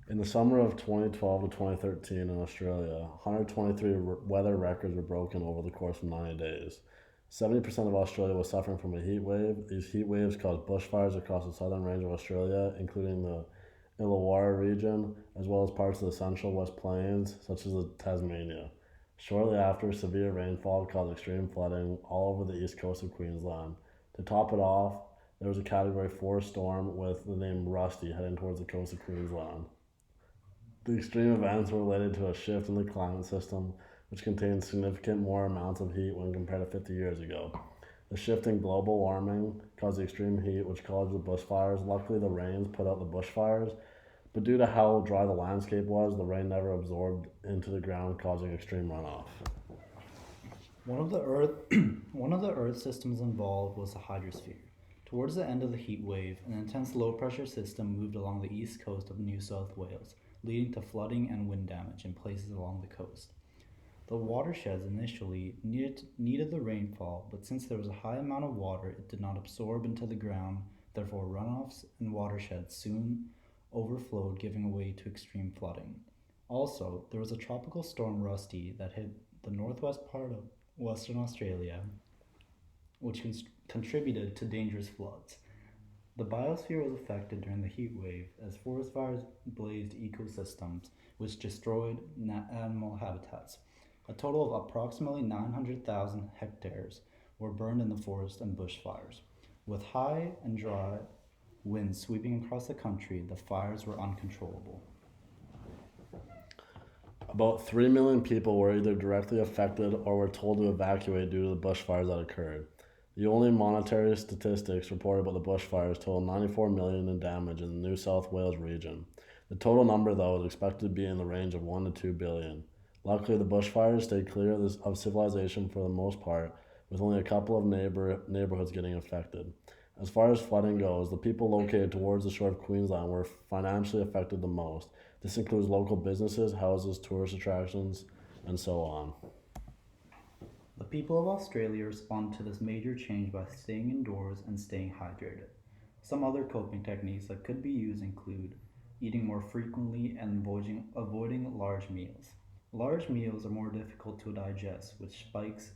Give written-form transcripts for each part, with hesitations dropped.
In the summer of 2012 to 2013 in Australia, 123 weather records were broken over the course of 90 days. 70% of Australia was suffering from a heat wave. These heat waves caused bushfires across the southern range of Australia, including the Illawarra region, as well as parts of the central West Plains, such as the Tasmania. Shortly after, severe rainfall caused extreme flooding all over the east coast of Queensland. To top it off, there was a Category 4 storm with the name Rusty heading towards the coast of Queensland. The extreme events were related to a shift in the climate system, which contains significant more amounts of heat when compared to 50 years ago. The shift in global warming caused the extreme heat, which caused the bushfires. Luckily, the rains put out the bushfires, but due to how dry the landscape was, the rain never absorbed into the ground, causing extreme runoff. One of the Earth one of the Earth systems involved was the hydrosphere. Towards the end of the heat wave, an intense low pressure system moved along the east coast of New South Wales, leading to flooding and wind damage in places along the coast. The watersheds initially needed the rainfall, but since there was a high amount of water, it did not absorb into the ground. Therefore, runoffs and watersheds soon overflowed, giving way to extreme flooding. Also, there was a tropical storm Rusty that hit the northwest part of Western Australia, which contributed to dangerous floods. The biosphere was affected during the heat wave as forest fires blazed ecosystems, which destroyed animal habitats. A total of approximately 900,000 hectares were burned in the forest and bushfires. With high and dry winds sweeping across the country, the fires were uncontrollable. About 3 million people were either directly affected or were told to evacuate due to the bushfires that occurred. The only monetary statistics reported about the bushfires total 94 million in damage in the New South Wales region. The total number, though, is expected to be in the range of 1 to 2 billion. Luckily, the bushfires stayed clear of civilization for the most part, with only a couple of neighborhoods getting affected. As far as flooding goes, the people located towards the shore of Queensland were financially affected the most. This includes local businesses, houses, tourist attractions, and so on. The people of Australia respond to this major change by staying indoors and staying hydrated. Some other coping techniques that could be used include eating more frequently and avoiding large meals. Large meals are more difficult to digest, which spikes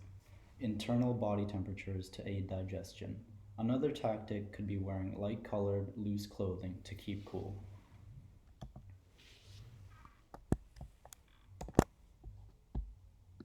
internal body temperatures to aid digestion. Another tactic could be wearing light colored, loose clothing to keep cool.